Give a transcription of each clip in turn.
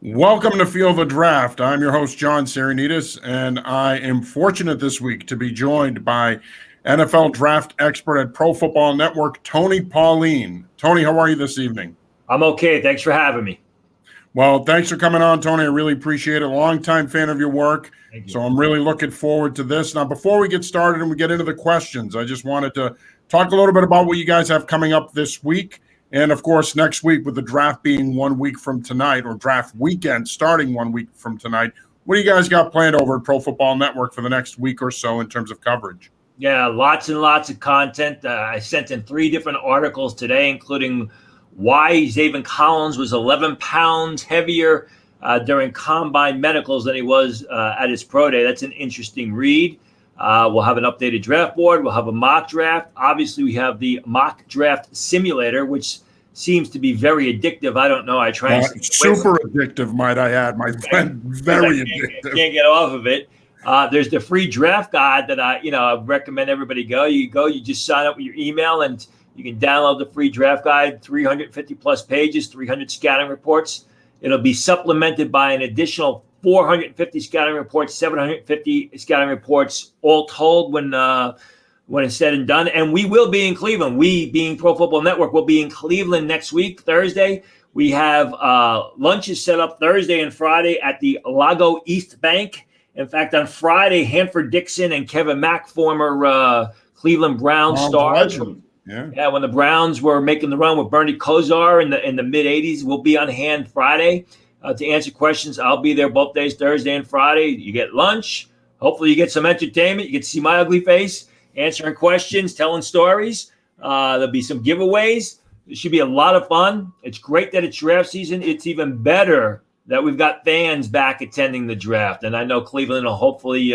Welcome to Field the Draft. I'm your host, John Serenitas, and I am fortunate this week to be joined by NFL draft expert at Pro Football Network, Tony Pauline. Tony, how are you this evening? I'm okay. Thanks for having me. Well, thanks for coming on, Tony. I really appreciate it. Longtime fan of your work. Thank you. So I'm really looking forward to this. Now, before we get started and we get into the questions, I just wanted to talk a little bit about what you guys have coming up this week. And, of course, next week, with the draft being 1 week from tonight, or draft weekend starting 1 week from tonight, what do you guys got planned over at Pro Football Network for the next week or so in terms of coverage? Yeah, lots and lots of content. I sent in 3 different articles today, including why Zaven Collins was 11 pounds heavier during combine medicals than he was at his pro day. That's an interesting read. We'll have an updated draft board. We'll have a mock draft. Obviously, we have the mock draft simulator, which seems to be very addictive. I don't know. I try and super addictive, might I add, my friend. Very addictive. Can't get off of it. There's the free draft guide that I recommend everybody go. You just sign up with your email and you can download the free draft guide, 350 plus pages, 300 scouting reports. It'll be supplemented by an additional 450 scouting reports, 750 scouting reports, all told when it's said and done. And we will be in Cleveland. We, being Pro Football Network, will be in Cleveland next week, Thursday. We have lunches set up Thursday and Friday at the Lago East Bank. In fact, on Friday, Hanford Dixon and Kevin Mack, former Cleveland Browns stars. Yeah, when the Browns were making the run with Bernie Kosar in the mid 80s, we'll be on hand Friday to answer questions. I'll be there both days, Thursday and Friday. You get lunch. Hopefully you get some entertainment. You get to see my ugly face, answering questions, telling stories. There'll be some giveaways. It should be a lot of fun. It's great that it's draft season. It's even better that we've got fans back attending the draft. And I know Cleveland will hopefully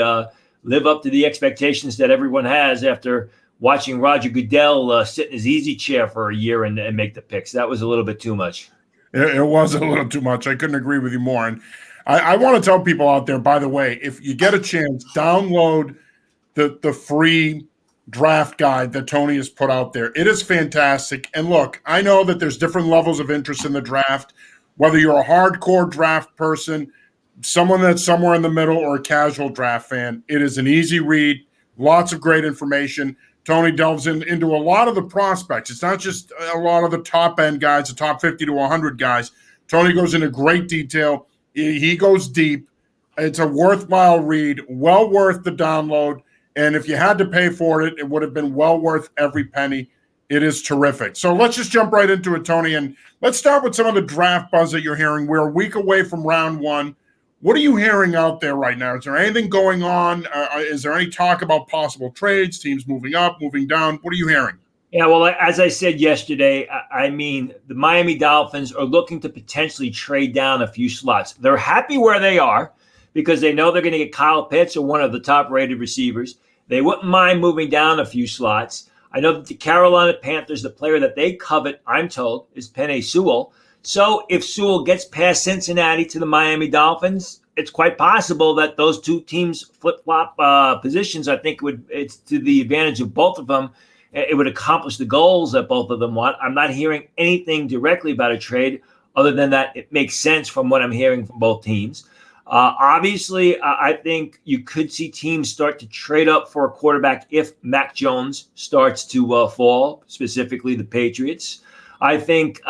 live up to the expectations that everyone has after watching Roger Goodell sit in his easy chair for a year and make the picks. That was a little bit too much. It was a little too much. I couldn't agree with you more. And I want to tell people out there, by the way, if you get a chance, download the free draft guide that Tony has put out there. It is fantastic. And look, I know that there's different levels of interest in the draft, whether you're a hardcore draft person, someone that's somewhere in the middle, or a casual draft fan. It is an easy read, lots of great information. Tony delves into a lot of the prospects. It's not just a lot of the top-end guys, the top 50 to 100 guys. Tony goes into great detail. He goes deep. It's a worthwhile read, well worth the download. And if you had to pay for it, it would have been well worth every penny. It is terrific. So let's just jump right into it, Tony. And let's start with some of the draft buzz that you're hearing. We're a week away from round 1. What are you hearing out there right now? Is there anything going on? Is there any talk about possible trades, teams moving up, moving down? What are you hearing? Yeah, well, as I said yesterday, I mean, the Miami Dolphins are looking to potentially trade down a few slots. They're happy where they are because they know they're going to get Kyle Pitts or one of the top-rated receivers. They wouldn't mind moving down a few slots. I know that the Carolina Panthers, the player that they covet, I'm told, is Penei Sewell. So if Sewell gets past Cincinnati to the Miami Dolphins, it's quite possible that those two teams flip-flop positions. I think it's to the advantage of both of them. It would accomplish the goals that both of them want. I'm not hearing anything directly about a trade other than that it makes sense from what I'm hearing from both teams. Obviously, I think you could see teams start to trade up for a quarterback if Mac Jones starts to fall, specifically the Patriots. I think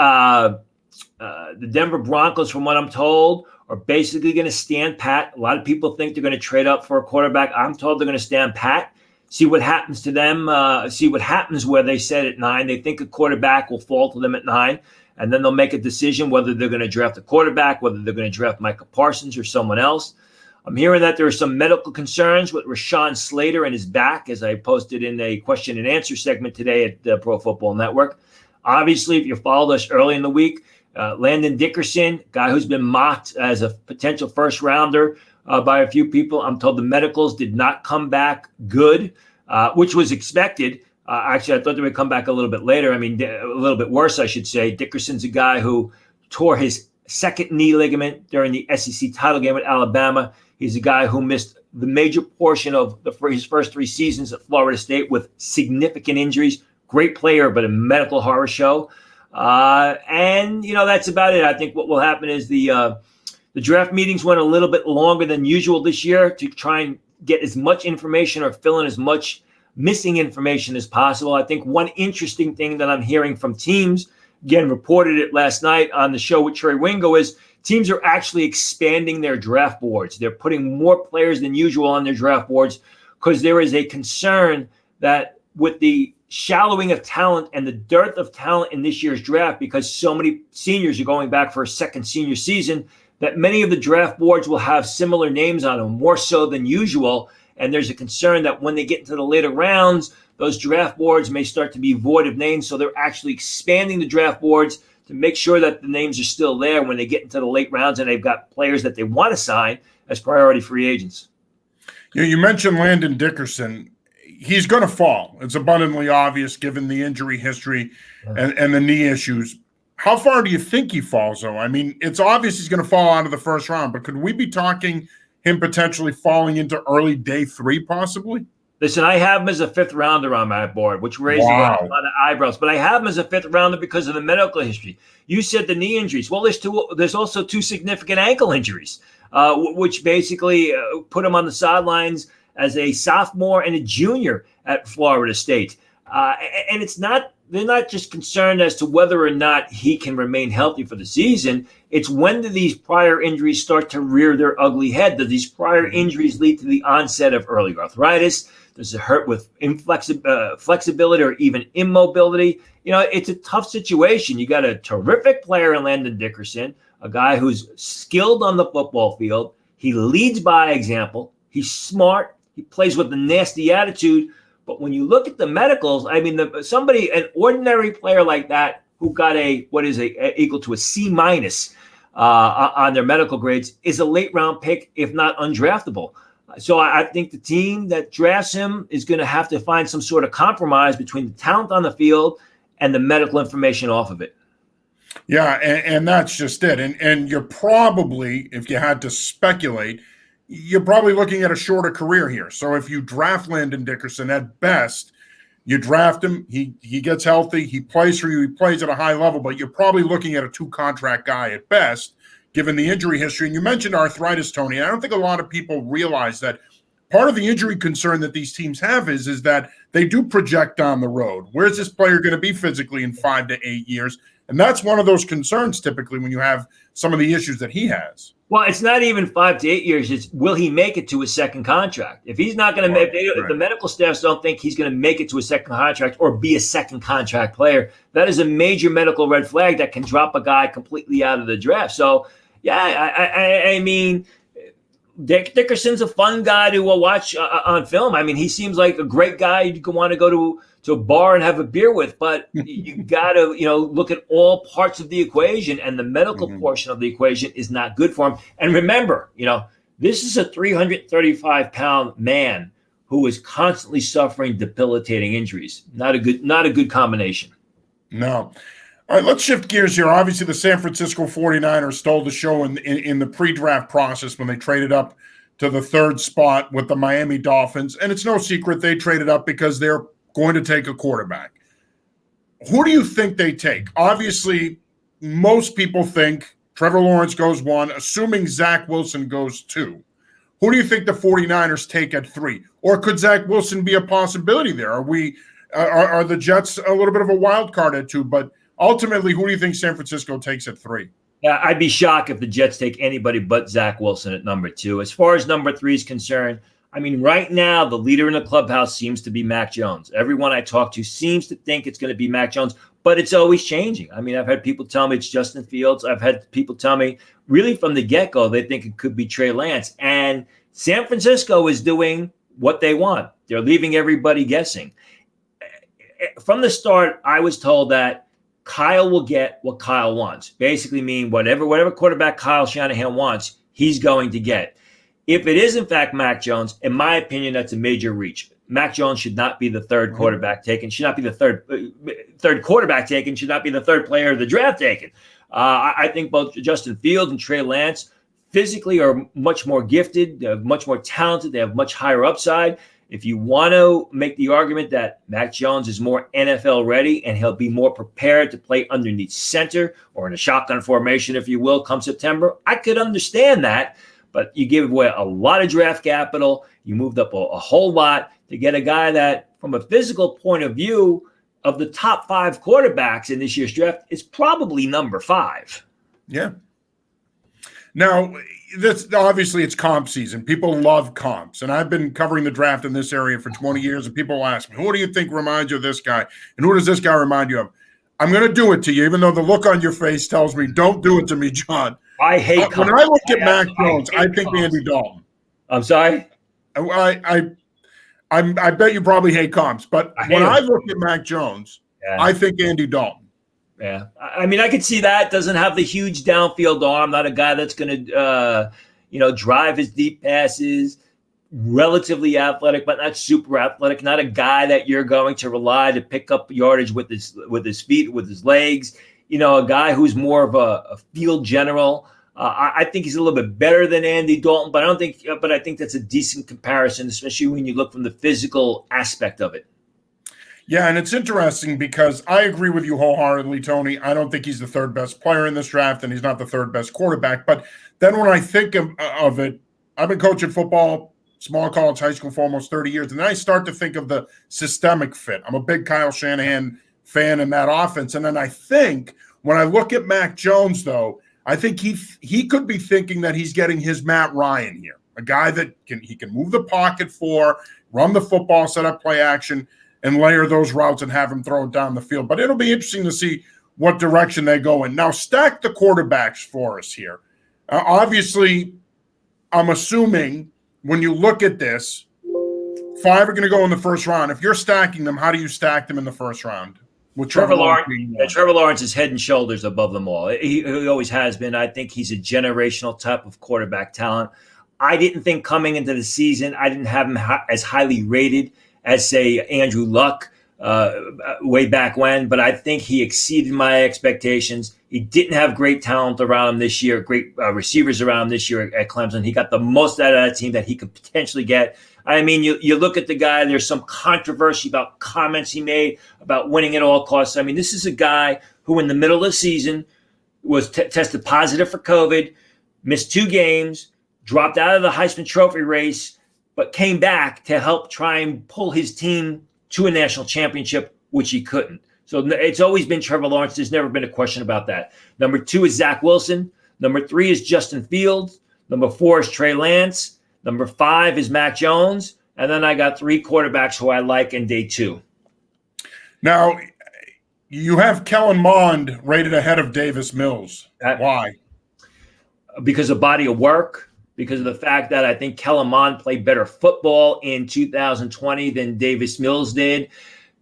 the Denver Broncos, from what I'm told, are basically going to stand pat. A lot of people think they're going to trade up for a quarterback. I'm told they're going to stand pat, see what happens to them, see what happens where they set at 9. They think a quarterback will fall to them at 9, and then they'll make a decision whether they're going to draft a quarterback, whether they're going to draft Micah Parsons or someone else. I'm hearing that there are some medical concerns with Rashaan Slater and his back, as I posted in a question and answer segment today at the Pro Football Network. Obviously, if you followed us early in the week, Landon Dickerson, guy who's been mocked as a potential first rounder by a few people. I'm told the medicals did not come back good, which was expected. Actually, I thought they would come back a little bit later. I mean, a little bit worse, I should say. Dickerson's a guy who tore his second knee ligament during the SEC title game at Alabama. He's a guy who missed the major portion of his first 3 seasons at Florida State with significant injuries. Great player, but a medical horror show. And, that's about it. I think what will happen is the The draft meetings went a little bit longer than usual this year to try and get as much information or fill in as much missing information as possible. I think one interesting thing that I'm hearing from teams, again, reported it last night on the show with Trey Wingo, is teams are actually expanding their draft boards. They're putting more players than usual on their draft boards because there is a concern that with the shallowing of talent and the dearth of talent in this year's draft, because so many seniors are going back for a second senior season, that many of the draft boards will have similar names on them, more so than usual. And there's a concern that when they get into the later rounds, those draft boards may start to be void of names. So they're actually expanding the draft boards to make sure that the names are still there when they get into the late rounds and they've got players that they want to sign as priority free agents. You mentioned Landon Dickerson. He's going to fall. It's abundantly obvious given the injury history and the knee issues. How far do you think he falls, though? I mean, it's obvious he's going to fall out of the first round, but could we be talking him potentially falling into early day 3 possibly? Listen, I have him as a 5th rounder on my board, which raises a lot of eyebrows. But I have him as a 5th rounder because of the medical history. You said the knee injuries. Well, there's also 2 significant ankle injuries, which basically put him on the sidelines as a sophomore and a junior at Florida State. And they're not just concerned as to whether or not he can remain healthy for the season. It's when do these prior injuries start to rear their ugly head? Do these prior injuries lead to the onset of early arthritis? Does it hurt with flexibility or even immobility? It's a tough situation. You got a terrific player in Landon Dickerson, a guy who's skilled on the football field. He leads by example. He's smart. He plays with a nasty attitude. But when you look at the medicals, I mean, an ordinary player like that who got equal to a C- on their medical grades is a late round pick, if not undraftable. So I think the team that drafts him is going to have to find some sort of compromise between the talent on the field and the medical information off of it. Yeah, and that's just it. And you're probably, if you had to speculate, you're probably looking at a shorter career here. So if you draft Landon Dickerson, at best, you draft him, he gets healthy, he plays for you, he plays at a high level, but you're probably looking at a 2-contract guy at best, given the injury history. And you mentioned arthritis, Tony. I don't think a lot of people realize that part of the injury concern that these teams have is that they do project down the road. Where's this player going to be physically in 5 to 8 years? And that's one of those concerns typically when you have some of the issues that he has. Well, it's not even 5 to 8 years. It's will he make it to his second contract? If he's not going to if the medical staffs don't think he's going to make it to a second contract or be a second contract player, that is a major medical red flag that can drop a guy completely out of the draft. So, yeah, I mean, Dickerson's a fun guy to watch on film. I mean, he seems like a great guy you can want to go to a bar and have a beer with, but you got to, look at all parts of the equation, and the medical portion of the equation is not good for him. And remember, this is a 335-pound man who is constantly suffering debilitating injuries. Not a good combination. No. All right, let's shift gears here. Obviously, the San Francisco 49ers stole the show in the pre-draft process when they traded up to the 3rd spot with the Miami Dolphins. And it's no secret they traded up because they're going to take a quarterback. Who do you think they take? Obviously, most people think Trevor Lawrence goes 1, assuming Zach Wilson goes 2. Who do you think the 49ers take at 3? Or could Zach Wilson be a possibility there? Are the Jets a little bit of a wild card at 2? But ultimately, who do you think San Francisco takes at 3? Yeah, I'd be shocked if the Jets take anybody but Zach Wilson at number 2. As far as number 3 is concerned, I mean, right now, the leader in the clubhouse seems to be Mac Jones. Everyone I talk to seems to think it's going to be Mac Jones, but it's always changing. I mean, I've had people tell me it's Justin Fields. I've had people tell me really from the get-go they think it could be Trey Lance. And San Francisco is doing what they want. They're leaving everybody guessing. From the start, I was told that Kyle will get what Kyle wants. Basically mean whatever quarterback Kyle Shanahan wants, he's going to get. If it is, in fact, Mac Jones, in my opinion, that's a major reach. Mac Jones should not be the 3rd quarterback taken, should not be the third quarterback taken, should not be the 3rd player of the draft taken. I think both Justin Fields and Trey Lance physically are much more gifted, they're much more talented, they have much higher upside. If you want to make the argument that Mac Jones is more NFL ready and he'll be more prepared to play underneath center or in a shotgun formation, if you will, come September, I could understand that. But you give away a lot of draft capital. You moved up a whole lot to get a guy that, from a physical point of view, of the top 5 quarterbacks in this year's draft, is probably number 5. Yeah. Now, this obviously it's comp season. People love comps, and I've been covering the draft in this area for 20 years, and people ask me, who do you think reminds you of this guy, and who does this guy remind you of? I'm going to do it to you, even though the look on your face tells me don't do it to me, John. I hate comps. When I look at Mac Jones, I think Andy Dalton. I'm sorry? I bet you probably hate comps, but when I look at Mac Jones, I think Andy Dalton. Yeah. I mean, I could see that. Doesn't have the huge downfield arm. Not a guy that's going to, drive his deep passes. Relatively athletic, but not super athletic. Not a guy that you're going to rely to pick up yardage with his feet, with his legs. A guy who's more of a field general. I think he's a little bit better than Andy Dalton, but I think that's a decent comparison, especially when you look from the physical aspect of it. Yeah, and it's interesting because I agree with you wholeheartedly, Tony. I don't think he's the 3rd best player in this draft, and he's not the 3rd best quarterback. But then when I think of it, I've been coaching football, small college, high school for almost 30 years, and then I start to think of the systemic fit. I'm a big Kyle Shanahan fan in that offense. And then I think when I look at Mac Jones, though, I think he could be thinking that he's getting his Matt Ryan here, a guy that he can move the pocket for, run the football, set up play action, and layer those routes and have him throw it down the field. But it'll be interesting to see what direction they go in. Now, stack the quarterbacks for us here. Obviously, I'm assuming when you look at this, 5 are going to go in the first round. If you're stacking them, how do you stack them in the first round? With Trevor Lawrence is head and shoulders above them all. He always has been. I think he's a generational type of quarterback talent. I didn't think coming into the season, I didn't have him as highly rated as, say, Andrew Luck way back when, but I think he exceeded my expectations. He didn't have great talent around him this year, great receivers around him this year at Clemson. He got the most out of that team that he could potentially get. I mean, you look at the guy, there's some controversy about comments he made about winning at all costs. I mean, this is a guy who in the middle of the season was tested positive for COVID, missed 2 games, dropped out of the Heisman Trophy race, but came back to help try and pull his team to a national championship, which he couldn't. So it's always been Trevor Lawrence. There's never been a question about that. Number 2 is Zach Wilson. Number 3 is Justin Fields. Number 4 is Trey Lance. Number 5 is Mac Jones. And then I got 3 quarterbacks who I like in day 2. Now, you have Kellen Mond rated ahead of Davis Mills. Why? Because of body of work. Because of the fact that I think Kellen Mond played better football in 2020 than Davis Mills did.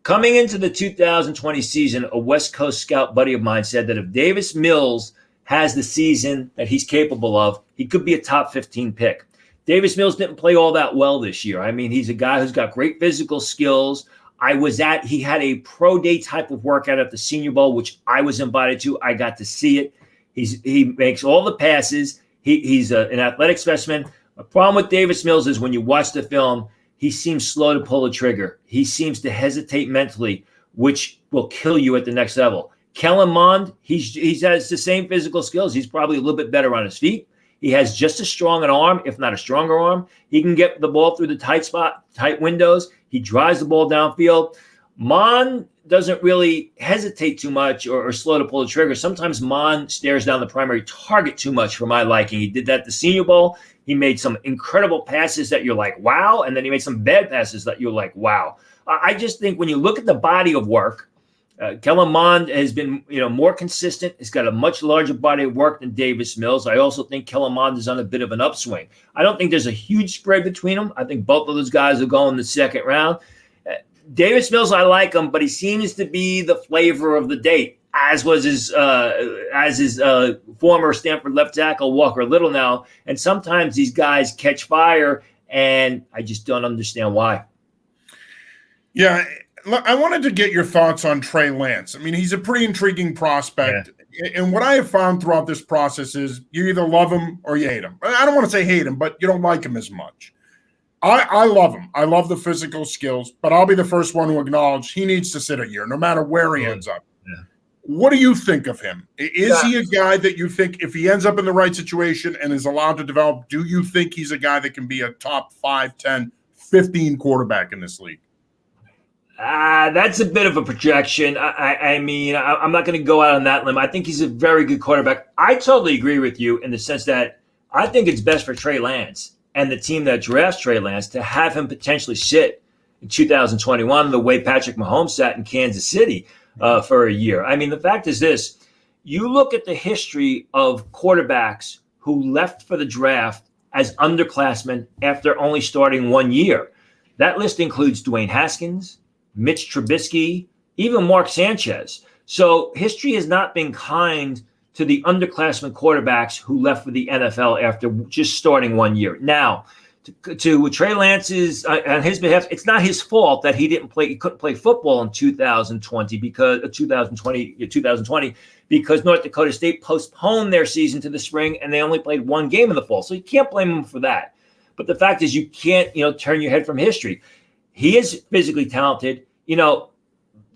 Coming into the 2020 season, a West Coast scout buddy of mine said that if Davis Mills has the season that he's capable of, he could be a top 15 pick. Davis Mills didn't play all that well this year. I mean, he's a guy who's got great physical skills. He had a pro day type of workout at the Senior Bowl, which I was invited to. I got to see it. He makes all the passes. He's an athletic specimen. The problem with Davis Mills is when you watch the film, he seems slow to pull the trigger. He seems to hesitate mentally, which will kill you at the next level. Kellen Mond, he has the same physical skills. He's probably a little bit better on his feet. He has just as strong an arm, if not a stronger arm. He can get the ball through the tight windows. He drives the ball downfield. Mond doesn't really hesitate too much or slow to pull the trigger. Sometimes Mond stares down the primary target too much for my liking. He did that at the Senior Bowl. He made some incredible passes that you're like, wow. And then he made some bad passes that you're like, wow. I just think when you look at the body of work, Kellen Mond has been more consistent. He's got a much larger body of work than Davis Mills. I also think Kellen Mond is on a bit of an upswing. I don't think there's a huge spread between them. I think both of those guys will go in the second round. Davis Mills, I like him, but he seems to be the flavor of the day, as was his former Stanford left tackle Walker Little now. And sometimes these guys catch fire, and I just don't understand why. Yeah, I wanted to get your thoughts on Trey Lance. I mean, he's a pretty intriguing prospect. Yeah. And what I have found throughout this process is you either love him or you hate him. I don't want to say hate him, but you don't like him as much. I love him. I love the physical skills, but I'll be the first one to acknowledge he needs to sit a year, no matter where he ends up. Yeah. What do you think of him? Is he a guy that you think, if he ends up in the right situation and is allowed to develop, do you think he's a guy that can be a top 5, 10, 15 quarterback in this league? That's a bit of a projection. I mean, I'm not going to go out on that limb. I think he's a very good quarterback. I totally agree with you in the sense that I think it's best for Trey Lance and the team that drafts Trey Lance to have him potentially sit in 2021 the way Patrick Mahomes sat in Kansas City for a year. I mean, the fact is this. You look at the history of quarterbacks who left for the draft as underclassmen after only starting 1 year. That list includes Dwayne Haskins, Mitch Trubisky, even Mark Sanchez. So history has not been kind to the underclassmen quarterbacks who left for the NFL after just starting 1 year. Now, to Trey Lance's on his behalf, it's not his fault that he couldn't play football in 2020 because North Dakota State postponed their season to the spring and they only played one game in the fall. So you can't blame him for that. But the fact is you can't, turn your head from history. He is physically talented.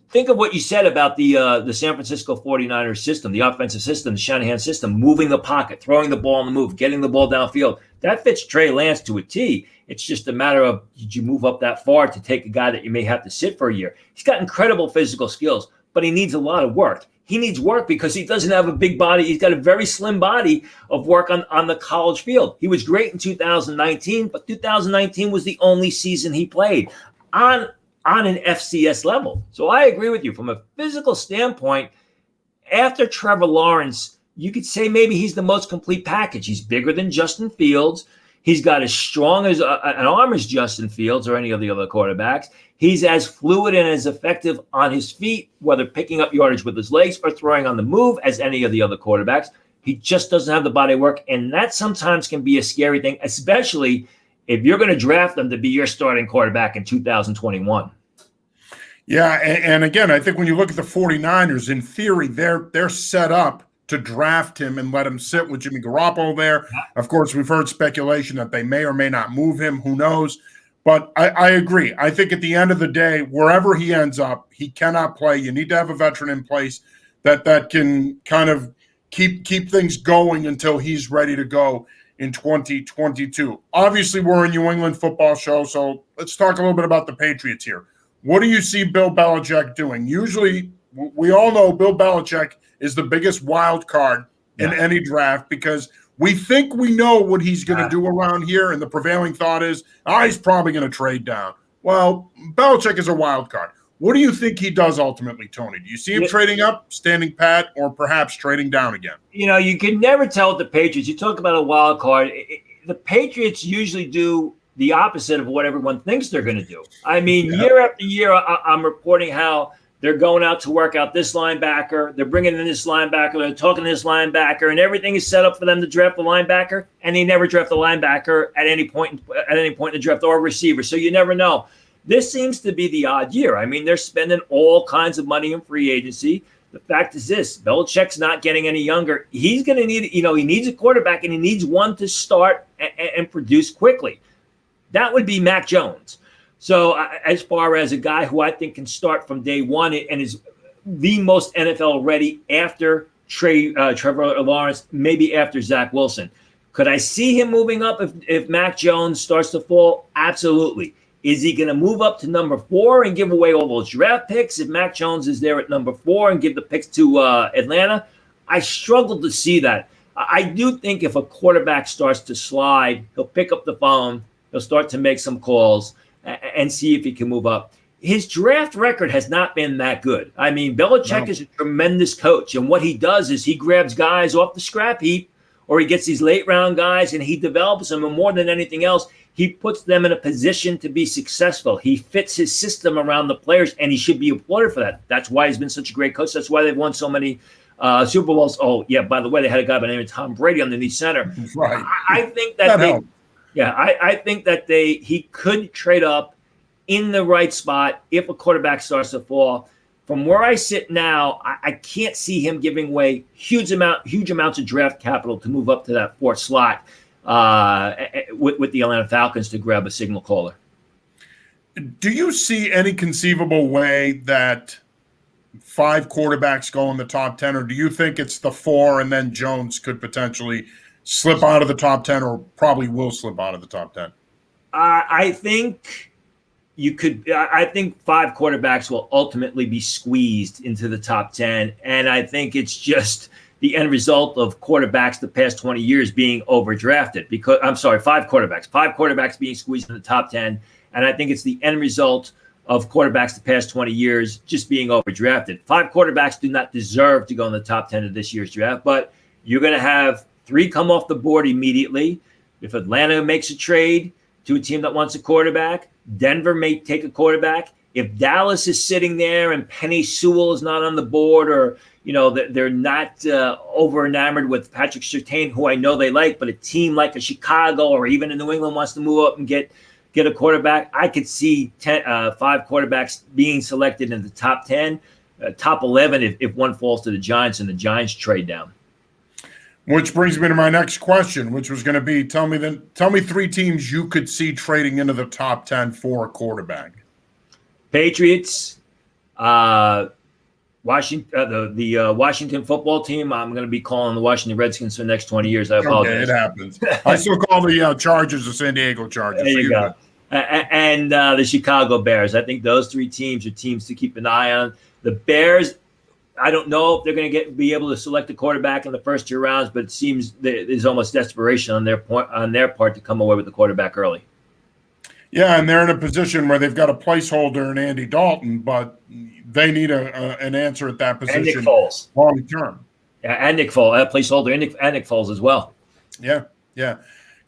Think of what you said about the San Francisco 49ers system, the offensive system, the Shanahan system, moving the pocket, throwing the ball on the move, getting the ball downfield. That fits Trey Lance to a T. It's just a matter of, did you move up that far to take a guy that you may have to sit for a year? He's got incredible physical skills, but he needs a lot of work. He needs work because he doesn't have a big body. He's got a very slim body of work on the college field. He was great in 2019, but 2019 was the only season he played on an FCS level. So I agree with you. From a physical standpoint, after Trevor Lawrence, you could say maybe he's the most complete package. He's bigger than Justin Fields. He's got as strong as an arm as Justin Fields or any of the other quarterbacks. He's as fluid and as effective on his feet, whether picking up yardage with his legs or throwing on the move, as any of the other quarterbacks. He just doesn't have the body work, and that sometimes can be a scary thing, especially if you're going to draft him to be your starting quarterback in 2021. Yeah, and again, I think when you look at the 49ers, in theory, they're set up to draft him and let him sit with Jimmy Garoppolo there. Of course, we've heard speculation that they may or may not move him. Who knows? But I agree. I think at the end of the day, wherever he ends up, he cannot play. You need to have a veteran in place that can kind of keep things going until he's ready to go in 2022. Obviously, we're a New England football show, so let's talk a little bit about the Patriots here. What do you see Bill Belichick doing? Usually, we all know Bill Belichick is the biggest wild card in any draft because we think we know what he's going to do around here, and the prevailing thought is, he's probably going to trade down. Well, Belichick is a wild card. What do you think he does ultimately, Tony? Do you see him trading up, standing pat, or perhaps trading down again? You can never tell with the Patriots. You talk about a wild card. The Patriots usually do the opposite of what everyone thinks they're going to do. I mean, year after year, I'm reporting how they're going out to work out this linebacker. They're bringing in this linebacker. They're talking to this linebacker, and everything is set up for them to draft the linebacker. And they never draft the linebacker at any point in the draft or a receiver. So you never know. This seems to be the odd year. I mean, they're spending all kinds of money in free agency. The fact is this: Belichick's not getting any younger. He's going to need, he needs a quarterback, and he needs one to start and produce quickly. That would be Mac Jones. So as far as a guy who I think can start from day one and is the most NFL ready after Trevor Lawrence, maybe after Zach Wilson. Could I see him moving up if Mac Jones starts to fall? Absolutely. Is he going to move up to number 4 and give away all those draft picks if Mac Jones is there at number 4 and give the picks to Atlanta? I struggle to see that. I do think if a quarterback starts to slide, he'll pick up the phone, he'll start to make some calls and see if he can move up. His draft record has not been that good. I mean, Belichick is a tremendous coach, and what he does is he grabs guys off the scrap heap, or he gets these late-round guys, and he develops them, and more than anything else, he puts them in a position to be successful. He fits his system around the players, and he should be applauded for that. That's why he's been such a great coach. That's why they've won so many Super Bowls. Oh, yeah, by the way, they had a guy by the name of Tom Brady underneath center. Right. I think that I think that he could trade up in the right spot if a quarterback starts to fall. From where I sit now, I can't see him giving away huge amounts of draft capital to move up to that 4th slot. with the Atlanta Falcons to grab a signal caller. Do you see any conceivable way that 5 quarterbacks go in the top 10, or do you think it's the 4 and then Jones could potentially slip out of the top 10, or probably will slip out of the top 10? I think you could. I think 5 quarterbacks will ultimately be squeezed into the top 10, and I think it's just the end result of quarterbacks the past 20 years being overdrafted. Because 5 quarterbacks being squeezed in the top 10, and I think it's the end result of quarterbacks the past 20 years just being overdrafted. 5 quarterbacks do not deserve to go in the top 10 of this year's draft, but you're going to have 3 come off the board immediately. If Atlanta makes a trade to a team that wants a quarterback, Denver may take a quarterback. If Dallas is sitting there and Penny Sewell is not on the board, or they're not over enamored with Patrick Surtain, who I know they like, but a team like a Chicago or even in New England wants to move up and get a quarterback, I could see 5 quarterbacks being selected in the top 10, top 11 if one falls to the Giants and the Giants trade down. Which brings me to my next question, which was going to be, tell me 3 teams you could see trading into the top 10 for a quarterback. Patriots, Washington, the Washington football team. I'm going to be calling the Washington Redskins for the next 20 years. I apologize. Okay, it happens. I still call the Chargers the San Diego Chargers. There you go. And the Chicago Bears. I think those 3 teams are teams to keep an eye on. The Bears, I don't know if they're going to be able to select a quarterback in the first 2 rounds, but it seems there's almost desperation on their part to come away with the quarterback early. Yeah, and they're in a position where they've got a placeholder in Andy Dalton, but they need an answer at that position. And Nick Foles. Long term. Yeah, and Nick Foles, placeholder, and Nick Foles as well. Yeah.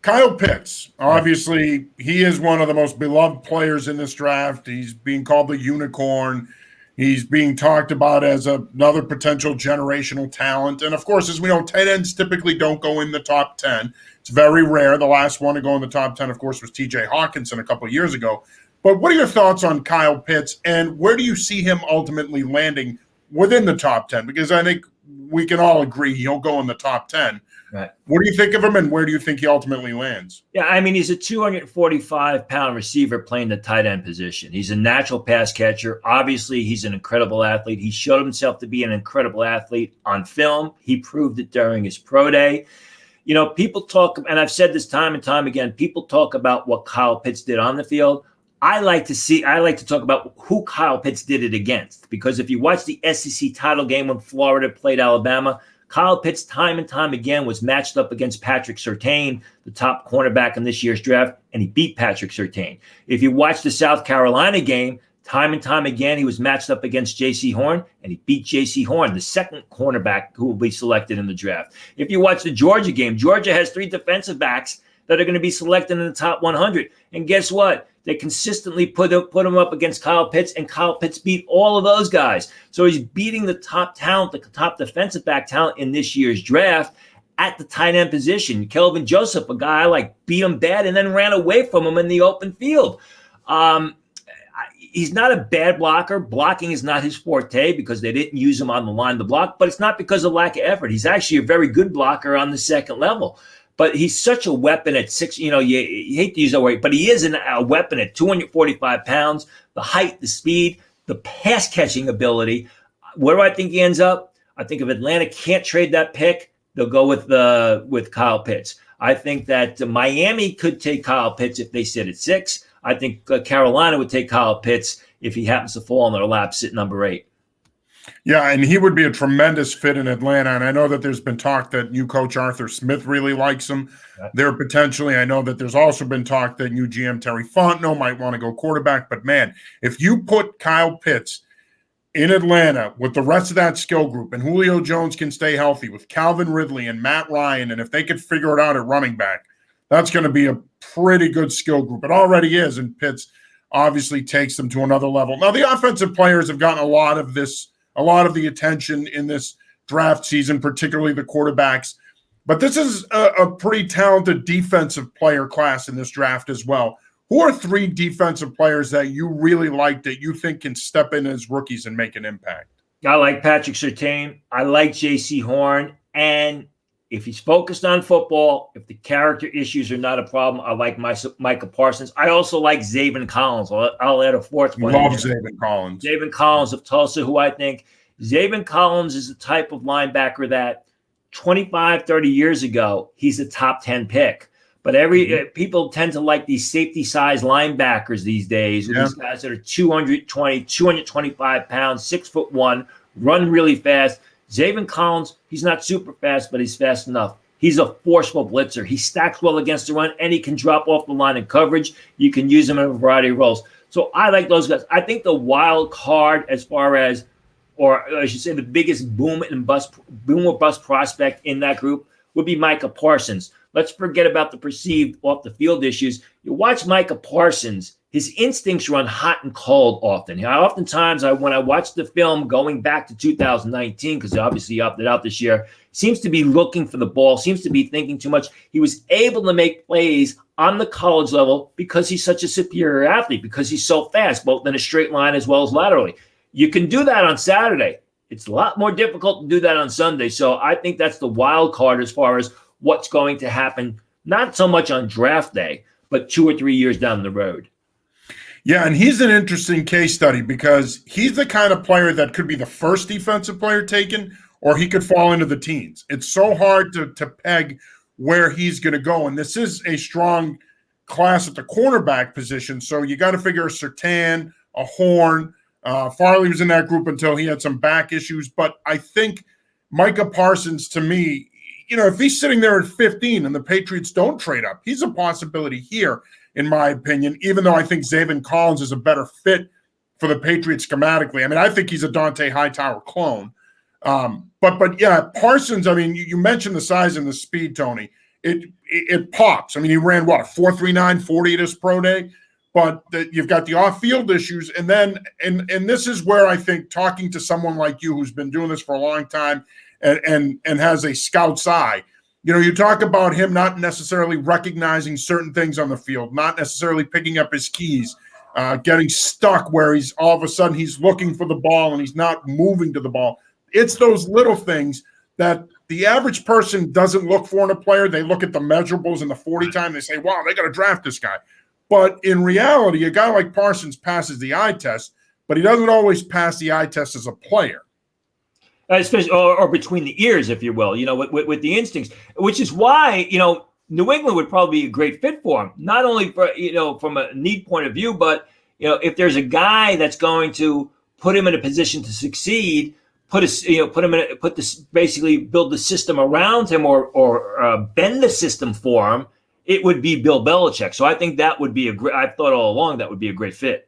Kyle Pitts, obviously, he is one of the most beloved players in this draft. He's being called the unicorn. He's being talked about as another potential generational talent. And, of course, as we know, tight ends typically don't go in the top 10. It's very rare. The last one to go in the top 10, of course, was T.J. Hawkinson a couple of years ago. But what are your thoughts on Kyle Pitts, and where do you see him ultimately landing within the top 10? Because I think we can all agree he'll go in the top 10. Right. What do you think of him, and where do you think he ultimately lands? Yeah, I mean, he's a 245-pound receiver playing the tight end position. He's a natural pass catcher. Obviously, he's an incredible athlete. He showed himself to be an incredible athlete on film. He proved it during his pro day. People talk, and I've said this time and time again, people talk about what Kyle Pitts did on the field. I like to talk about who Kyle Pitts did it against, because if you watch the SEC title game when Florida played Alabama, Kyle Pitts time and time again was matched up against Patrick Surtain, the top cornerback in this year's draft, and he beat Patrick Surtain. If you watch the South Carolina game, time and time again he was matched up against J.C. Horn, and he beat J.C. Horn, the second cornerback who will be selected in the draft. If you watch the Georgia game, Georgia has 3 defensive backs that are going to be selected in the top 100. And guess what? They consistently put him up against Kyle Pitts, and Kyle Pitts beat all of those guys. So he's beating the top talent, the top defensive back talent in this year's draft at the tight end position. Kelvin Joseph, a guy I like, beat him bad and then ran away from him in the open field. He's not a bad blocker. Blocking is not his forte because they didn't use him on the line to block, but it's not because of lack of effort. He's actually a very good blocker on the second level. But he's such a weapon at 6. You hate to use that word, but he is a weapon at 245 pounds. The height, the speed, the pass catching ability. Where do I think he ends up? I think if Atlanta can't trade that pick, they'll go with Kyle Pitts. I think that Miami could take Kyle Pitts if they sit at 6. I think Carolina would take Kyle Pitts if he happens to fall in their lap, sit number 8. Yeah, and he would be a tremendous fit in Atlanta. And I know that there's been talk that new coach Arthur Smith really likes him there potentially. I know that there's also been talk that new GM Terry Fontenot might want to go quarterback. But, man, if you put Kyle Pitts in Atlanta with the rest of that skill group, and Julio Jones can stay healthy with Calvin Ridley and Matt Ryan, and if they could figure it out at running back, that's going to be a pretty good skill group. It already is, and Pitts obviously takes them to another level. Now, the offensive players have gotten a lot of the attention in this draft season, particularly the quarterbacks. But this is a pretty talented defensive player class in this draft as well. Who are 3 defensive players that you really like that you think can step in as rookies and make an impact? I like Patrick Surtain. I like J.C. Horn. And if he's focused on football, if the character issues are not a problem, I like Micah Parsons. I also like Zaven Collins. I'll add a fourth one. Love Zaven Collins. Zaven Collins of Tulsa, who I think Zaven Collins is the type of linebacker that 25, 30 years ago, he's a top 10 pick. But people tend to like these safety-sized linebackers these days. Yeah. These guys that are 220, 225 pounds, 6'1", run really fast. Zaven Collins, he's not super fast, but he's fast enough. He's a forceful blitzer. He stacks well against the run, and he can drop off the line in coverage. You can use him in a variety of roles. So I like those guys. I think the wild card as far as, or I should say the biggest boom or bust prospect in that group would be Micah Parsons. Let's forget about the perceived off-the-field issues. You watch Micah Parsons, his instincts run hot and cold often. Oftentimes, when I watch the film going back to 2019, because obviously he opted out this year, seems to be looking for the ball, seems to be thinking too much. He was able to make plays on the college level because he's such a superior athlete, because he's so fast, both in a straight line as well as laterally. You can do that on Saturday. It's a lot more difficult to do that on Sunday. So I think that's the wild card as far as what's going to happen, not so much on draft day, but 2 or 3 years down the road. Yeah, and he's an interesting case study because he's the kind of player that could be the first defensive player taken, or he could fall into the teens. It's so hard to peg where he's going to go. And this is a strong class at the cornerback position. So you got to figure a Surtain, a Horn. Farley was in that group until he had some back issues. But I think Micah Parsons, to me, if he's sitting there at 15 and the Patriots don't trade up, he's a possibility here, in my opinion, even though I think Zaven Collins is a better fit for the Patriots schematically. I mean, I think he's a Dante Hightower clone. But yeah, Parsons, I mean, you mentioned the size and the speed, Tony. It pops. I mean, he ran, a 4.39 40 at his pro day? But you've got the off-field issues. And then, and this is where I think talking to someone like you who's been doing this for a long time and has a scout's eye, you talk about him not necessarily recognizing certain things on the field, not necessarily picking up his keys, getting stuck where he's all of a sudden he's looking for the ball and he's not moving to the ball. It's those little things that the average person doesn't look for in a player. They look at the measurables and the 40 time. They say, wow, they got to draft this guy. But in reality, a guy like Parsons passes the eye test, but he doesn't always pass the eye test as a player. Especially, or between the ears, if you will, with the instincts, which is why, New England would probably be a great fit for him, not only for, from a need point of view, but, if there's a guy that's going to put him in a position to succeed, basically build the system around him or bend the system for him, it would be Bill Belichick. So I think that would be I've thought all along that would be a great fit.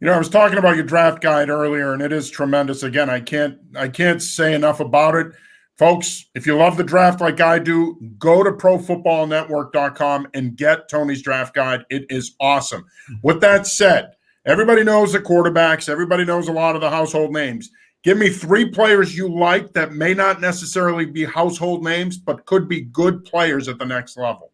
I was talking about your draft guide earlier, and it is tremendous. Again, I can't say enough about it. Folks, if you love the draft like I do, go to profootballnetwork.com and get Tony's draft guide. It is awesome. With that said, everybody knows the quarterbacks. Everybody knows a lot of the household names. Give me 3 players you like that may not necessarily be household names, but could be good players at the next level.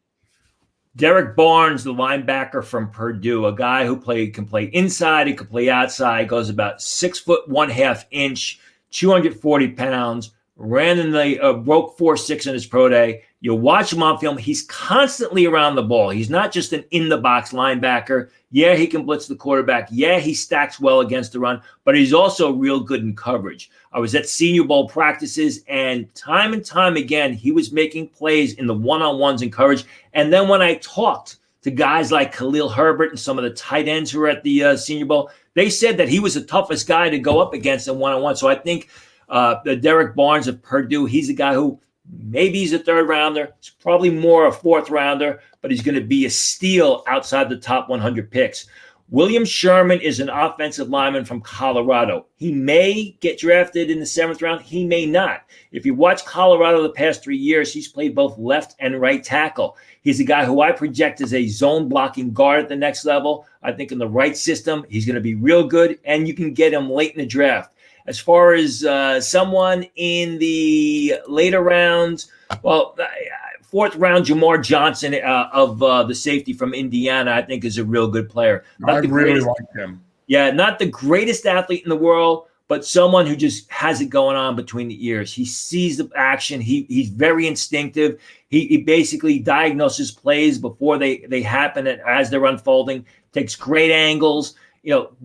Derrick Barnes, the linebacker from Purdue, a guy who can play inside, he can play outside, goes about 6 foot 1/2 inch, 240 pounds, ran in the broke 4.6 in his pro day. You watch him on film, he's constantly around the ball. He's not just an in-the-box linebacker. Yeah, he can blitz the quarterback. Yeah, he stacks well against the run, but he's also real good in coverage. I was at Senior Bowl practices, and time again, he was making plays in the one-on-ones in coverage. And then when I talked to guys like Khalil Herbert and some of the tight ends who were at the Senior Bowl, they said that he was the toughest guy to go up against in one-on-one. So I think the Derrick Barnes of Purdue, he's a guy who maybe he's a 3rd rounder. He's probably more a 4th rounder, but he's going to be a steal outside the top 100 picks. William Sherman is an offensive lineman from Colorado. He may get drafted in the 7th round. He may not. If you watch Colorado the past 3 years, he's played both left and right tackle. He's a guy who I project as a zone blocking guard at the next level. I think in the right system, he's going to be real good, and you can get him late in the draft. As far as someone in the later rounds, 4th round, Jamar Johnson of the safety from Indiana, I think is a real good player. I really like him. Yeah, not the greatest athlete in the world, but someone who just has it going on between the ears. He sees the action. He's very instinctive. He basically diagnoses plays before they happen as they're unfolding, takes great angles,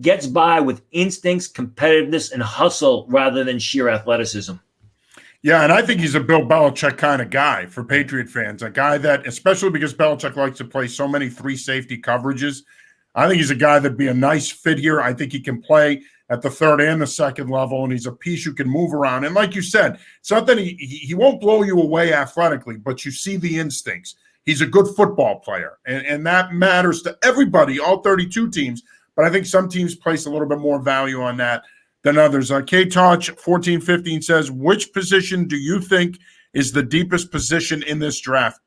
gets by with instincts, competitiveness, and hustle rather than sheer athleticism. Yeah, and I think he's a Bill Belichick kind of guy for Patriot fans, a guy that, especially because Belichick likes to play so many 3 safety coverages, I think he's a guy that'd be a nice fit here. I think he can play at the 3rd and the 2nd level, and he's a piece you can move around. And like you said, it's not that he won't blow you away athletically, but you see the instincts. He's a good football player, and that matters to everybody, all 32 teams. But I think some teams place a little bit more value on that than others. K-Touch 1415 says, which position do you think is the deepest position in this draft?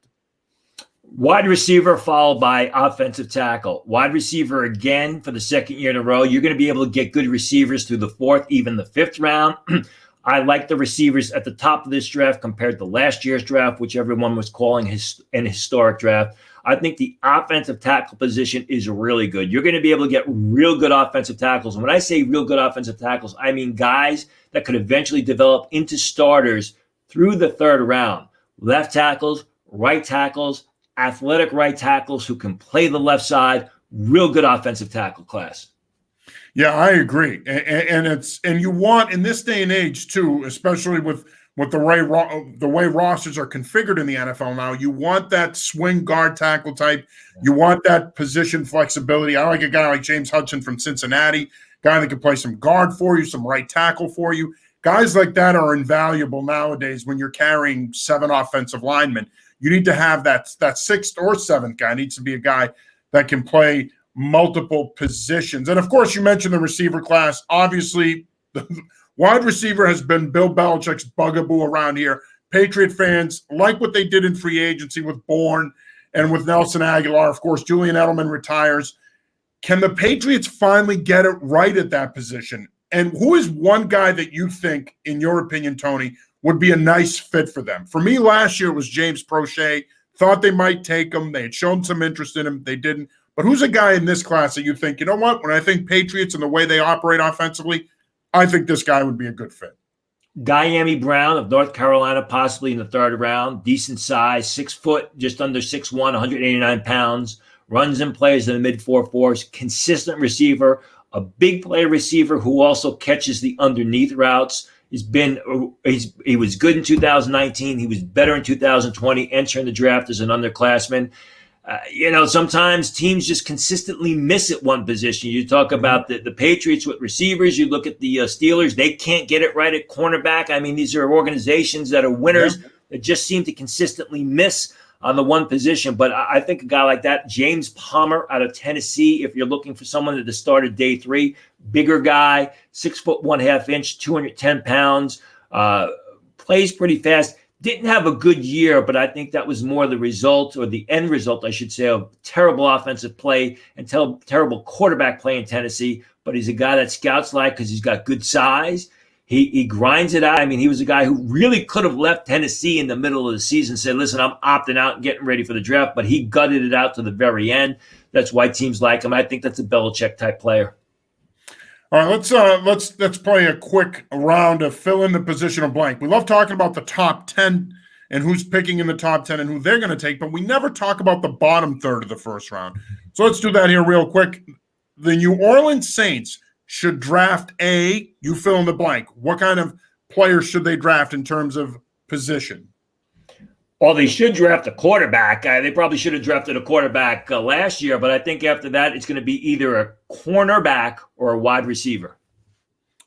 Wide receiver followed by offensive tackle. Wide receiver again for the 2nd year in a row. You're going to be able to get good receivers through the 4th, even the 5th round. I like the receivers at the top of this draft compared to last year's draft, which everyone was calling an historic draft. I think the offensive tackle position is really good. You're going to be able to get real good offensive tackles. And when I say real good offensive tackles, I mean guys that could eventually develop into starters through the 3rd round. Left tackles, right tackles, athletic right tackles who can play the left side, real good offensive tackle class. Yeah, I agree. And you want in this day and age too, especially with the way rosters are configured in the NFL now, you want that swing guard tackle type. You want that position flexibility. I like a guy like James Hudson from Cincinnati, guy that can play some guard for you, some right tackle for you. Guys like that are invaluable nowadays when you're carrying 7 offensive linemen. You need to have that 6th or 7th guy. Needs to be a guy that can play multiple positions. And, of course, you mentioned the receiver class. Obviously, the wide receiver has been Bill Belichick's bugaboo around here. Patriot fans like what they did in free agency with Bourne and with Nelson Aguilar. Of course, Julian Edelman retires. Can the Patriots finally get it right at that position? And who is one guy that you think, in your opinion, Tony, would be a nice fit for them? For me, last year it was James Prochet. Thought they might take him. They had shown some interest in him. They didn't. But who's a guy in this class that you think, you know what, when I think Patriots and the way they operate offensively, I think this guy would be a good fit? Diami Brown of North Carolina, possibly in the 3rd round. Decent size, 6 foot, just under 6'1", 189 pounds. Runs and plays in the mid-4.4s. Consistent receiver. A big play receiver who also catches the underneath routes. He was good in 2019. He was better in 2020, entering the draft as an underclassman. Sometimes teams just consistently miss at one position. You talk about the Patriots with receivers. You look at the Steelers. They can't get it right at cornerback. I mean, these are organizations that are winners that just seem to consistently miss on the one position. But I think a guy like that, James Palmer out of Tennessee, if you're looking for someone that started day 3, bigger guy, 6 foot 1/2 inch, 210 pounds, plays pretty fast. Didn't have a good year, but I think that was more the result, or the end result, I should say, of terrible offensive play and terrible quarterback play in Tennessee. But he's a guy that scouts like because he's got good size. He grinds it out. I mean, he was a guy who really could have left Tennessee in the middle of the season, said, listen, I'm opting out and getting ready for the draft, but he gutted it out to the very end. That's why teams like him. I think that's a Belichick-type player. All right, let's play a quick round of fill in the positional blank. We love talking about the top 10 and who's picking in the top 10 and who they're going to take, but we never talk about the bottom third of the first round. So let's do that here real quick. The New Orleans Saints should draft you fill in the blank. What kind of players should they draft in terms of position? Well, they should draft a quarterback. They probably should have drafted a quarterback last year, but I think after that, it's going to be either a cornerback or a wide receiver.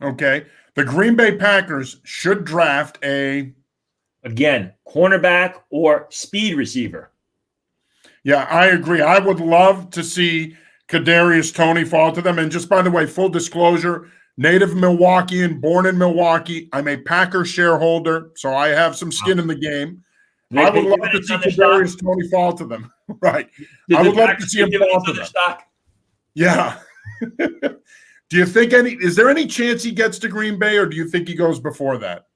Okay. The Green Bay Packers should draft again, cornerback or speed receiver. Yeah, I agree. I would love to see Kadarius Toney fall to them. And just by the way, full disclosure, native Milwaukeean, born in Milwaukee. I'm a Packer shareholder, so I have some skin in the game. I would love to see Kadarius Toney fall to them. Right. I would love to see him fall to them. Yeah. Do you think is there any chance he gets to Green Bay, or do you think he goes before that?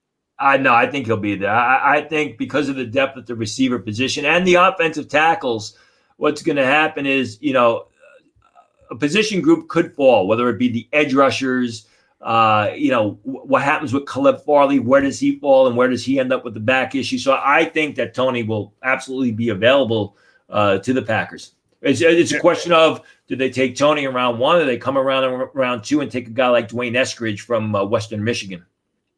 No, I think he'll be there. I think because of the depth at the receiver position and the offensive tackles, what's going to happen is, a position group could fall, whether it be the edge rushers, What happens with Caleb Farley? Where does he fall, and where does he end up with the back issue? So I think that Tony will absolutely be available to the Packers. It's a question of, do they take Tony in round 1, or do they come around in round 2 and take a guy like Dwayne Eskridge from Western Michigan?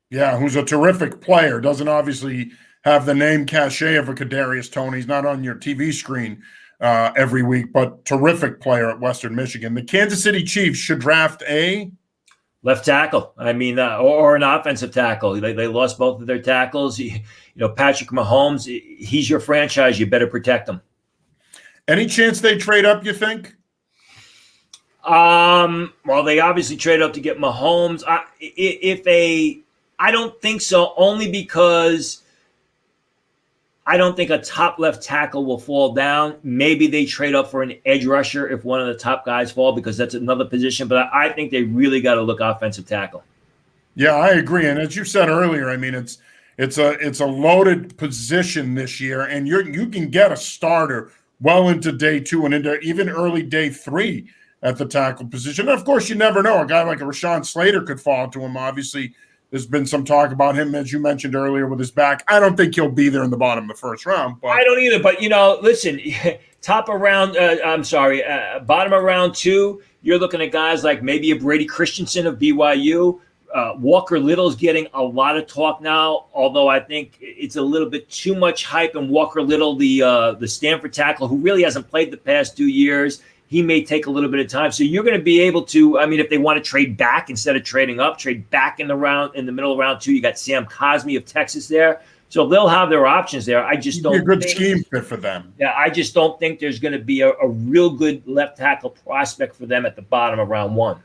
Yeah, who's a terrific player. Doesn't obviously have the name cachet of a Kadarius Toney. He's not on your TV screen every week, but terrific player at Western Michigan. The Kansas City Chiefs should draft a left tackle. I mean, or an offensive tackle. They lost both of their tackles. Patrick Mahomes, he's your franchise. You better protect him. Any chance they trade up, you think? Well, they obviously trade up to get Mahomes. I don't think so, only because I don't think a top left tackle will fall down. Maybe they trade up for an edge rusher if one of the top guys fall, because that's another position. But I think they really got to look offensive tackle. Yeah, I agree. And as you said earlier, I mean, it's a loaded position this year, and you can get a starter well into day 2 and into even early day 3 at the tackle position. And of course, you never know. A guy like a Rashaan Slater could fall to him. Obviously, there's been some talk about him, as you mentioned earlier, with his back. I don't think he'll be there in the bottom of the first round. But I don't either. But, listen, bottom of round 2, you're looking at guys like maybe a Brady Christensen of BYU. Walker Little's getting a lot of talk now, although I think it's a little bit too much hype. And Walker Little, the Stanford tackle, who really hasn't played the past 2 years, he may take a little bit of time. So you're going to be able to, if they want to trade back instead of trading up, trade back in the middle of round 2. You got Sam Cosmi of Texas there. So they'll have their options there. I just don't think a good scheme fit for them. Yeah, I just don't think there's going to be a real good left tackle prospect for them at the bottom of round 1.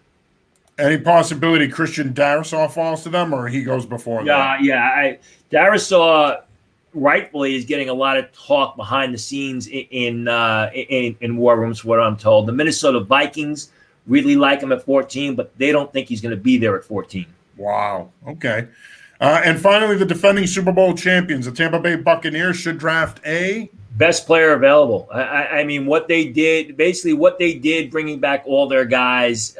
Any possibility Christian Darrisaw falls to them, or he goes before them? Yeah. Darrisaw rightfully is getting a lot of talk behind the scenes in war rooms, what I'm told. The Minnesota Vikings really like him at 14, but they don't think he's going to be there at 14. Wow. Okay. And finally, the defending Super Bowl champions, the Tampa Bay Buccaneers, should draft a best player available. I mean, what they did, bringing back all their guys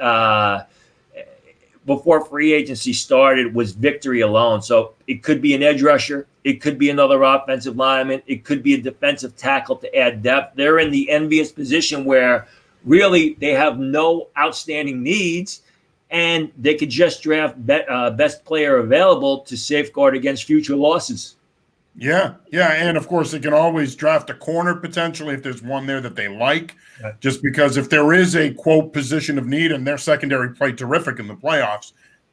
before free agency started, was victory alone. So it could be an edge rusher. It could be another offensive lineman. It could be a defensive tackle to add depth. They're in the envious position where really they have no outstanding needs, and they could just draft best player available to safeguard against future losses. Yeah. And of course, they can always draft a corner potentially if there's one there that they like, just because if there is a quote position of need, and their secondary played terrific in the playoffs,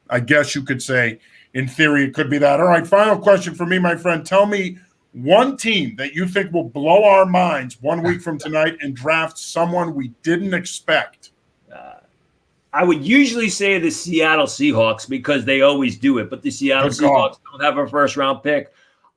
I guess you could say in theory it could be that. All right, final question for me, my friend. Tell me one team that you think will blow our minds 1 week from tonight and draft someone we didn't expect. I would usually say the Seattle Seahawks, because they always do it, but the Seattle Seahawks don't have a first-round pick.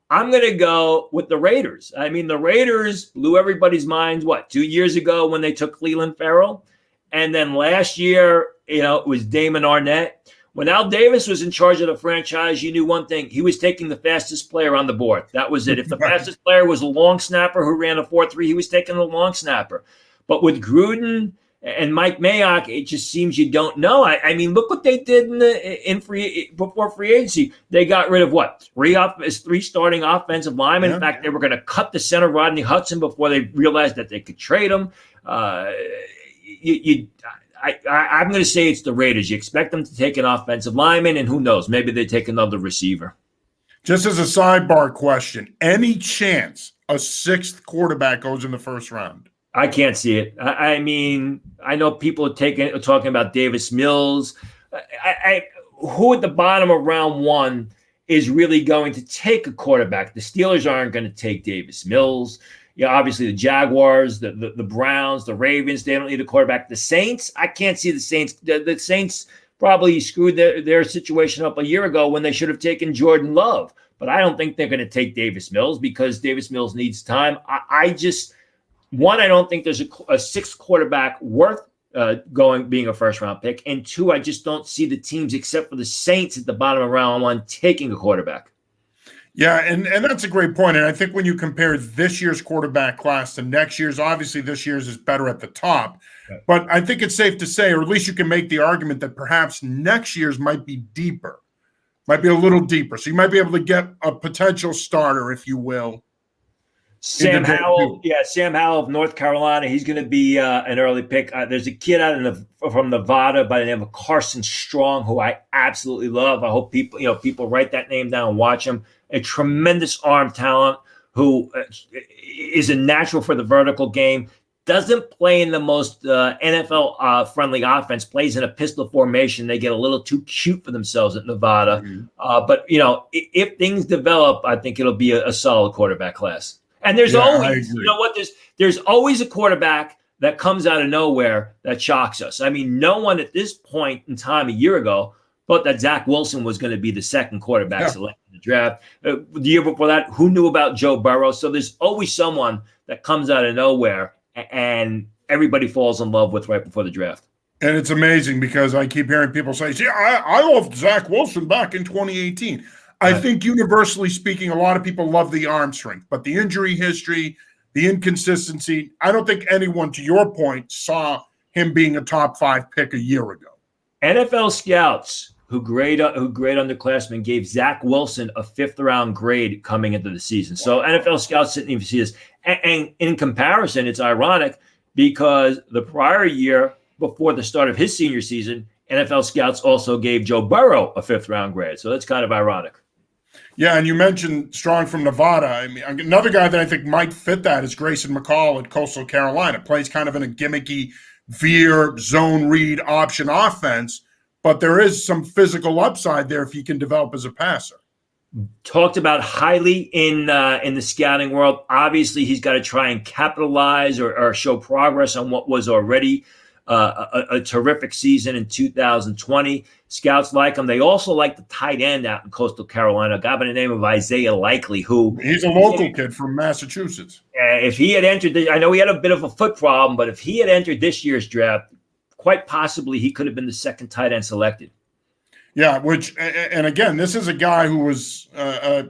I'm going to go with the Raiders. I mean, the Raiders blew everybody's minds, 2 years ago when they took Cleveland Farrell? And then last year, it was Damon Arnett. When Al Davis was in charge of the franchise, you knew one thing. He was taking the fastest player on the board. That was it. If the fastest player was a long snapper who ran a 4.3, he was taking the long snapper. But with Gruden and Mike Mayock, it just seems you don't know. I mean, look what they did before free agency. They got rid of three starting offensive linemen. Yeah. In fact, they were going to cut the center Rodney Hudson before they realized that they could trade him. I'm going to say it's the Raiders. You expect them to take an offensive lineman, and who knows? Maybe they take another receiver. Just as a sidebar question, any chance a 6th quarterback goes in the first round? I can't see it. I mean, I know people are talking about Davis Mills. Who at the bottom of round 1 is really going to take a quarterback? The Steelers aren't going to take Davis Mills. Obviously the Jaguars, the Browns, the Ravens, they don't need a quarterback. The Saints, I can't see the Saints. The Saints probably screwed their situation up a year ago when they should have taken Jordan Love. But I don't think they're going to take Davis Mills, because Davis Mills needs time. I don't think there's a 6th quarterback worth being a first-round pick. And 2, I just don't see the teams, except for the Saints at the bottom of round 1, taking a quarterback. Yeah, and that's a great point. And I think when you compare this year's quarterback class to next year's, obviously this year's is better at the top. Right. But I think it's safe to say, or at least you can make the argument that perhaps next year's might be deeper, might be a little deeper. So you might be able to get a potential starter, if you will. Sam Howell, Sam Howell of North Carolina. He's going to be an early pick. There's a kid from Nevada by the name of Carson Strong, who I absolutely love. I hope people write that name down and watch him. A tremendous arm talent who is a natural for the vertical game. Doesn't play in the most NFL friendly offense. Plays in a pistol formation. They get a little too cute for themselves at Nevada. Mm-hmm. But if things develop, I think it'll be a solid quarterback class. And there's always, there's always a quarterback that comes out of nowhere that shocks us. I mean, no one at this point in time a year ago thought that Zach Wilson was going to be the second quarterback selected in the draft. The year before that, who knew about Joe Burrow? So there's always someone that comes out of nowhere and everybody falls in love with right before the draft. And it's amazing because I keep hearing people say, I loved Zach Wilson back in 2018. I think universally speaking, a lot of people love the arm strength, but the injury history, the inconsistency, I don't think anyone, to your point, saw him being a top 5 pick a year ago. NFL scouts who grade underclassmen gave Zach Wilson a 5th round grade coming into the season. So NFL scouts didn't even see this. And in comparison, it's ironic because the prior year, before the start of his senior season, NFL scouts also gave Joe Burrow a 5th round grade. So that's kind of ironic. Yeah, and you mentioned Strong from Nevada. I mean, another guy that I think might fit that is Grayson Mccall at Coastal Carolina. Plays kind of in a gimmicky veer, zone read option offense, but there is some physical upside there if he can develop as a passer. Talked about highly in the scouting world. Obviously, he's got to try and capitalize or show progress on what was already a terrific season in 2020. Scouts like him. They also like the tight end out in Coastal Carolina, a guy by the name of Isaiah Likely, who he's a local kid from Massachusetts. If he had entered, I know he had a bit of a foot problem, but if he had entered this year's draft, quite possibly he could have been the second tight end selected. Yeah, and again, this is a guy who was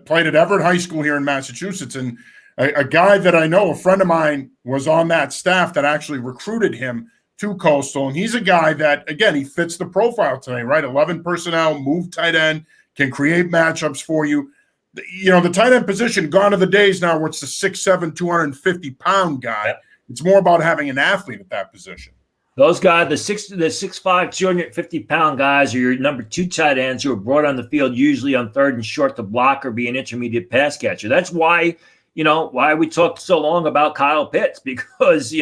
played at Everett High School here in Massachusetts, and a guy that I know, a friend of mine, was on that staff that actually recruited him to Coastal, and he's a guy that, again, he fits the profile today, right? 11 personnel, move tight end, can create matchups for you. The tight end position, gone are the days now where it's the 6'7", 250-pound guy. Yeah. It's more about having an athlete at that position. Those guys, the 6'5", 250-pound guys are your number 2 tight ends who are brought on the field usually on third and short to block or be an intermediate pass catcher. That's why we talked so long about Kyle Pitts, because,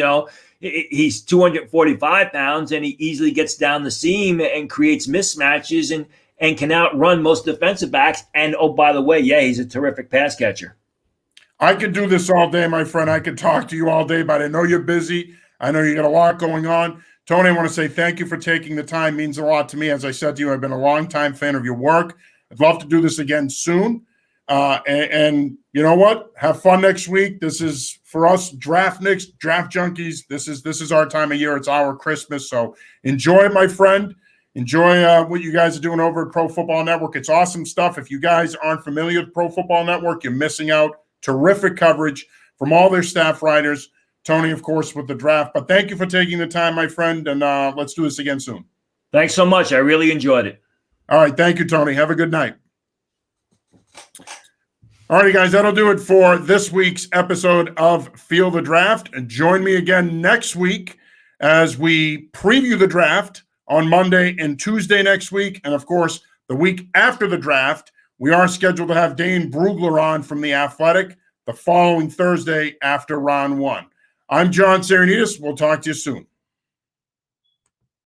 he's 245 pounds and he easily gets down the seam and creates mismatches and can outrun most defensive backs. And, oh, by the way, he's a terrific pass catcher. I could do this all day, my friend. I could talk to you all day, but I know you're busy. I know you got a lot going on. Tony, I want to say thank you for taking the time. It means a lot to me. As I said to you, I've been a longtime fan of your work. I'd love to do this again soon. And you know what? Have fun next week. This is, for us draft junkies, this is our time of year. It's our Christmas. So enjoy it, my friend. Enjoy what you guys are doing over at Pro Football Network. It's awesome stuff. If you guys aren't familiar with Pro Football Network, you're missing out. Terrific coverage from all their staff writers. Tony, of course, with the draft. But thank you for taking the time, my friend, and let's do this again soon. Thanks so much. I really enjoyed it. All right. Thank you, Tony. Have a good night. All right, guys, that'll do it for this week's episode of Feel the Draft. And join me again next week as we preview the draft on Monday and Tuesday next week. And, of course, the week after the draft, we are scheduled to have Dane Brugler on from The Athletic the following Thursday after round 1. I'm John Serenitas. We'll talk to you soon.